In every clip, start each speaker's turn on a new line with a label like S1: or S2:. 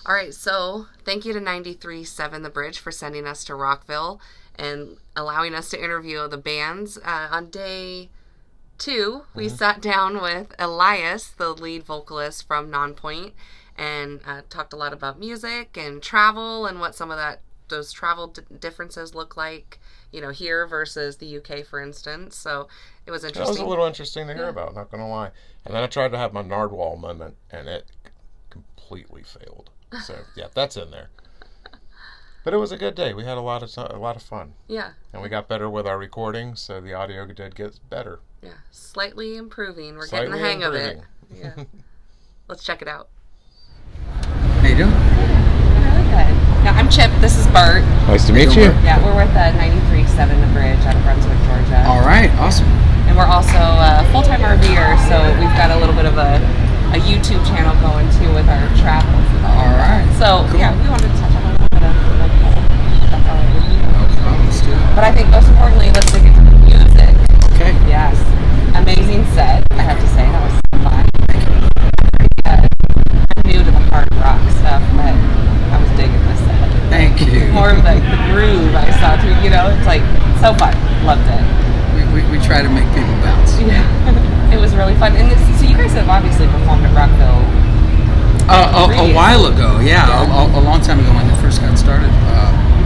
S1: All right, so thank you to 93.7 The Bridge for sending us to Rockville and allowing us to interview the bands. On day 2, we sat down with Elias, the lead vocalist from Nonpoint, and talked a lot about music and travel and what some of those travel differences look like, here versus the UK, for instance. So it was interesting.
S2: That was a little interesting to hear about, not going to lie. And then I tried to have my Nardwuar moment, and it completely failed. So yeah, that's in there. But it was a good day. We had a lot of fun.
S1: Yeah.
S2: And we got better with our recording, so the audio did get better.
S1: Yeah, slightly improving. We're getting the hang of it. Yeah. Let's check it out.
S3: How you doing?
S1: Really good. Now, I'm Chip. This is Bart.
S2: Nice to meet you.
S1: Yeah, we're with 93.7 The Bridge out of Brunswick, Georgia.
S3: All right, awesome.
S1: And we're also full-time RVers, so we've got a little bit of a YouTube channel going too with our travels.
S3: All right.
S1: So
S3: cool.
S1: Yeah, we wanted to touch on a little bit of local. That's all it would be.
S3: No problem. Let's do it.
S1: But I think most importantly, let's dig into the music.
S3: Okay.
S1: Yes. Amazing set, I have to say. That was so fun. I'm new to the hard rock stuff, but I was digging this set.
S3: Thank you.
S1: More of the groove I saw too, it's like so fun. Loved it.
S3: We try to make people bounce.
S1: Yeah. It was really fun. And so you guys have obviously performed at Rockville.
S3: A while ago, yeah. A long time ago when they first got started.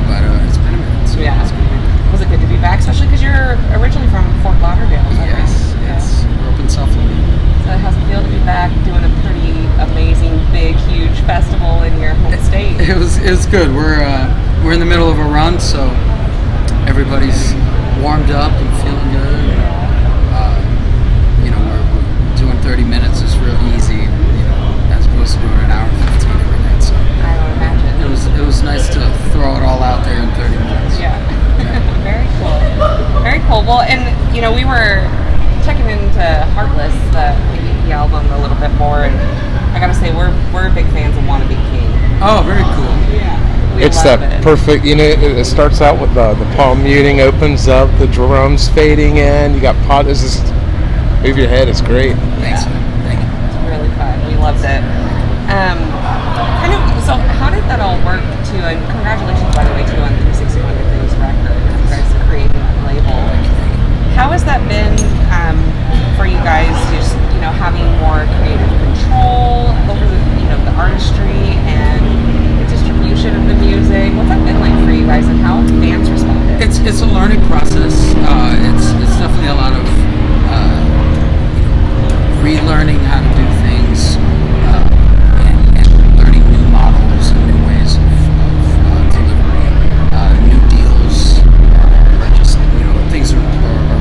S3: But it's been a minute. So
S1: Yeah.
S3: it's good to be back.
S1: Was it good to be back? Especially because you're originally from Fort Lauderdale. Is that
S3: Yes,
S1: right?
S3: yes. Grew up in South Florida.
S1: So how's it feel to be back doing a pretty amazing, big, huge festival in your home state?
S3: It was good. We're in the middle of a run, so everybody's warmed up and feeling good. We're doing 30 minutes is real easy, as opposed to doing an hour and 15 every night. So
S1: I don't imagine.
S3: it was nice to throw it all out there in 30 minutes.
S1: Yeah. Very cool. Very cool. Well, and we were checking into Heartless, the EP album, a little bit more, and I gotta say we're big fans of Wanna Be King.
S3: Oh, very cool.
S1: Yeah.
S2: It's that perfect, it starts out with the palm muting, opens up, the drums fading in, you got it's just, move your head, it's great.
S3: Thanks, man. Thank you.
S1: It's really fun. We loved it. So how did that all work too? And congratulations, by the way, too, on 361 Degrees Record. You guys creating that label. How has that been for you guys? Just having more creative control over the artistry and the distribution of the music. What's that been like for you guys, and how have fans responded?
S3: It's a learning process. It's definitely a lot of relearning how to do things and learning new models and new ways of delivery. New deals are just things are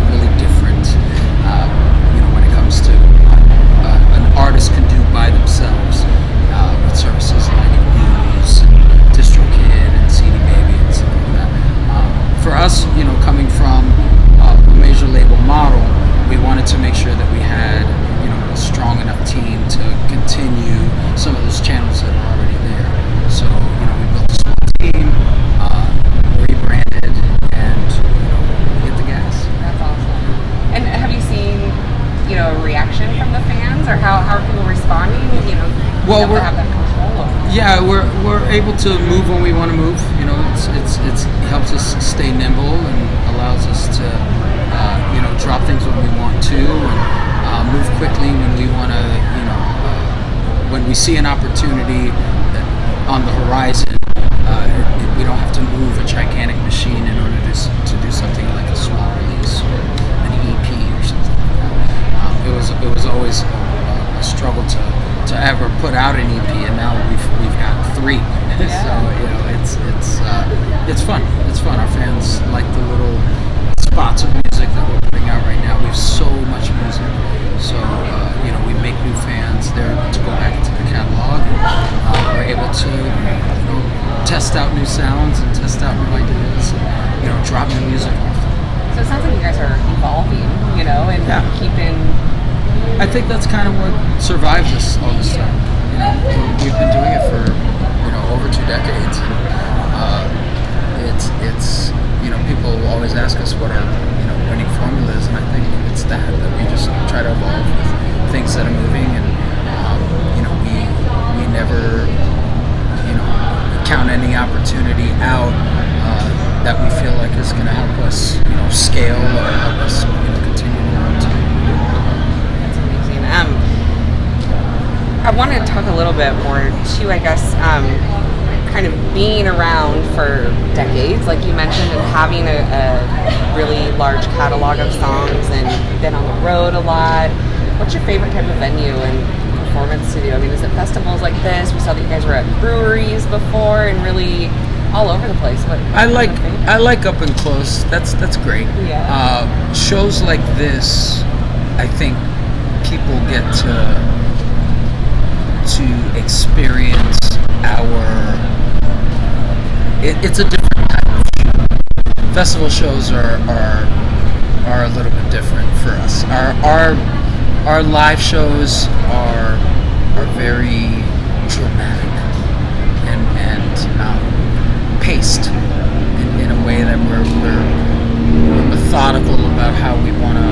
S3: really different. When it comes to an artist can do by themselves with services like Muse and DistroKid and CD Baby and stuff like that. For us, coming from a major label model, we wanted to make sure that we had a strong enough team to continue some of those channels that are already there. So we built a small team, rebranded, and hit the gas.
S1: That's awesome. And have you seen a reaction from the fans, or how are people responding?
S3: Well,
S1: we have that control over.
S3: Yeah, we're able to move when we want to move. It helps us stay nimble and allows us to drop things when we want to, and move quickly when we want to. When we see an opportunity on the horizon, we don't have to move a gigantic machine in order to do something like a small release or an EP or something like that. It was always a struggle to ever put out an EP, and now we've got 3.
S1: Yeah.
S3: So it's fun. It's fun. Our fans like the little spots of music that we're putting out right now. We have so much music, so we make new fans. They're able to go back into the catalog, and we're able to test out new sounds and test out new ideas, and drop new music.
S1: So it sounds like you guys are evolving, and keeping.
S3: I think that's kind of what survives us all this time. We've been doing it for over 2 decades. It's people always ask us what our winning formula is, and I think it's that we just try to evolve with things that are moving, and we never is going to help us, scale or help us, continue to grow too.
S1: That's amazing. I wanted to talk a little bit more too, I guess, kind of being around for decades, like you mentioned, and having a really large catalog of songs, and you've been on the road a lot. What's your favorite type of venue and performance to do? I mean, is it festivals like this? We saw that you guys were at breweries before and really all over the place. But
S3: I like up and close. That's great.
S1: Yeah.
S3: Shows like this, I think people get to experience it's a different type of show. Festival shows are a little bit different for us. Our live shows are very dramatic and paced in a way that we're methodical about how we want to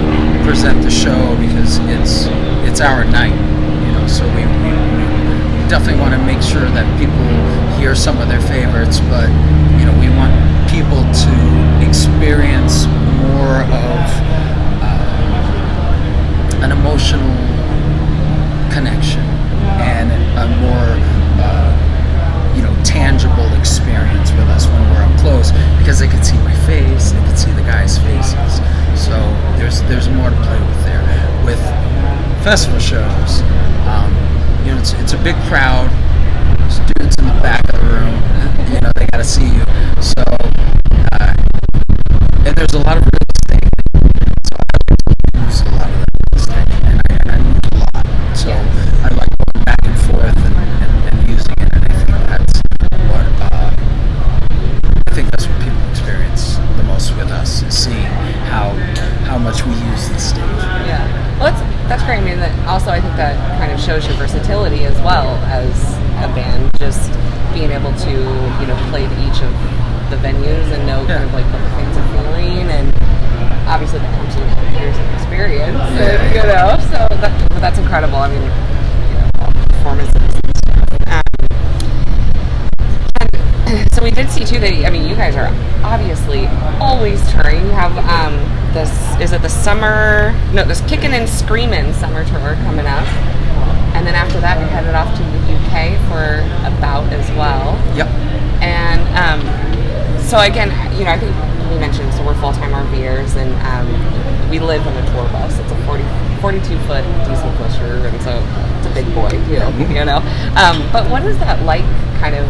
S3: present the show, because it's our night, so we definitely want to make sure that people hear some of their favorites, but we want people to experience more of an emotional connection and a more tangible experience with us when we're up close, because they can see my face, they can see the guys' faces, so there's more to play with there. With festival shows, it's a big crowd, students in the back of the room, they gotta see you, so and there's a lot of real estate, so I use a lot of real estate, and I move a lot, so I like going back and forth and using it, and I think that's what people experience the most with us, is seeing how much we use the stage.
S1: Yeah. Well, that's great. I mean, also I think that kind of shows your versatility as well as a band, just being able to, play to each of the venues and know kind of like what the fans are feeling, and obviously that comes with years of experience, so that's incredible. I mean, performances and stuff. So we did see too that, I mean, you guys are obviously always touring. You have this Kickin' and Screamin' summer tour coming up, and then after that you're headed off to the UK for a bout as well.
S3: Yep.
S1: And so again, I think we mentioned, so we're full-time RVers, and we live on a tour bus. It's a 42-foot diesel pusher, and so it's a big boy too, But what is that like, kind of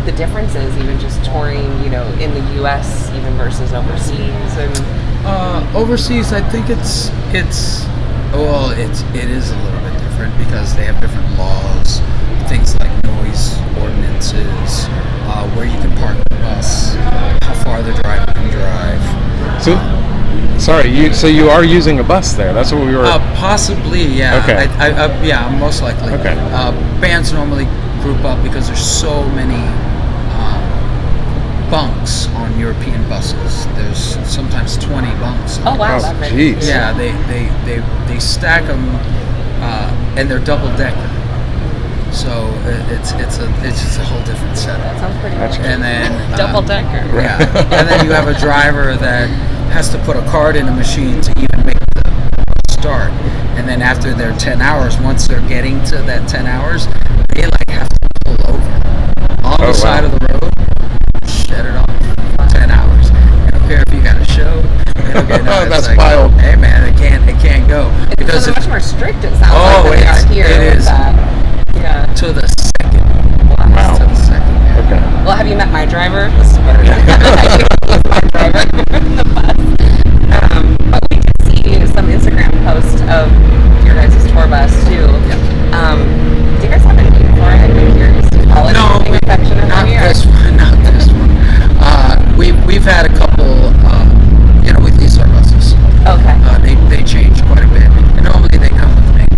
S1: the differences, even just touring, in the U.S. even versus overseas? And
S3: overseas, I think it is a little bit different, because they have different laws, things like noise ordinances, where you can park the bus, how far the driver can drive.
S2: So, so you are using a bus there? That's what we were.
S3: Possibly, yeah.
S2: Okay.
S3: Yeah, most likely.
S2: Okay.
S3: Bands normally group up because there's so many bunks on European buses. There's sometimes 20 bunks.
S1: Oh wow, that
S2: jeez.
S3: Yeah, they stack them, and they're double decker. So it's just a whole different setup.
S1: That sounds pretty cool.
S3: And then
S1: double decker.
S3: Yeah, and then you have a driver that has to put a card in a machine to even make the start. And then after their 10 hours, once they're getting to that 10 hours, they have to pull over on the side of the road, shut it off. 10 hours. They don't care if you got a show.
S2: That's wild.
S3: Hey man, it can't go,
S1: because it's much more strict. It sounds like
S3: it's,
S1: here.
S3: It is.
S1: Yeah.
S3: To the second.
S2: Wow.
S3: To the second. Yeah.
S2: Okay.
S1: Well, have you met my driver? This is better. My driver in the bus. But we did see some Instagram posts of your guys' tour bus too.
S3: Yep.
S1: Do you guys have a name for it? I'm curious. Do you call it anything affectionately?
S3: Not this one. We've had a couple. We lease our buses.
S1: Okay.
S3: They change quite a bit, and normally they come with names.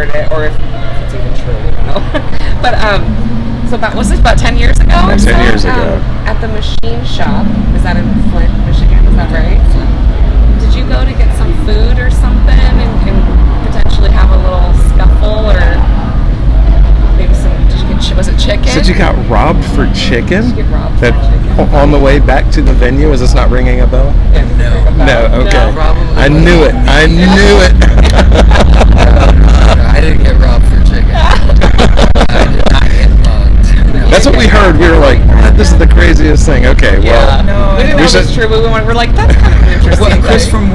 S1: remembered it, or if it's even true, I don't know. But so was this about 10 years ago? Or
S2: 10 years ago.
S1: At the machine shop, is that in Flint, Michigan? Is that right? Did you go to get some food or something, and potentially have a little scuffle, or maybe some? Was it chicken?
S2: Said you got robbed for chicken?
S1: Did you get robbed
S2: that,
S1: for chicken?
S2: On the way back to the venue? Is this not ringing a bell? No, okay.
S3: No,
S2: I knew it. I knew it.
S3: No, I didn't get robbed for chicken. I did not get mugged. No.
S2: That's what we heard. We were like, what? This is the craziest thing. Okay, well.
S3: No,
S1: We didn't know it was true, but we're like, that's kind of interesting.
S3: What, Chris from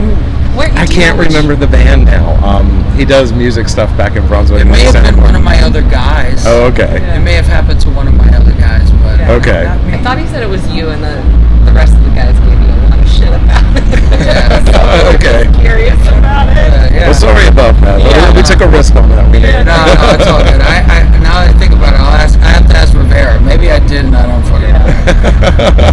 S2: I can't remember the band now. He does music stuff back in Brunswick.
S3: It may have been one of my other guys.
S2: Oh, okay.
S3: It may have happened to one of my other guys, but
S2: Okay.
S3: not me.
S1: I thought he said it was you, and the rest of the guys gave you a lot of shit about it.
S3: Yeah.
S2: Okay.
S1: Curious about it.
S3: Yeah.
S2: Well, sorry about that.
S1: Yeah.
S2: We took a risk on that. We did.
S3: No, it's all good. I now that I think about it, I have to ask Rivera. Maybe I did, and I don't fucking know.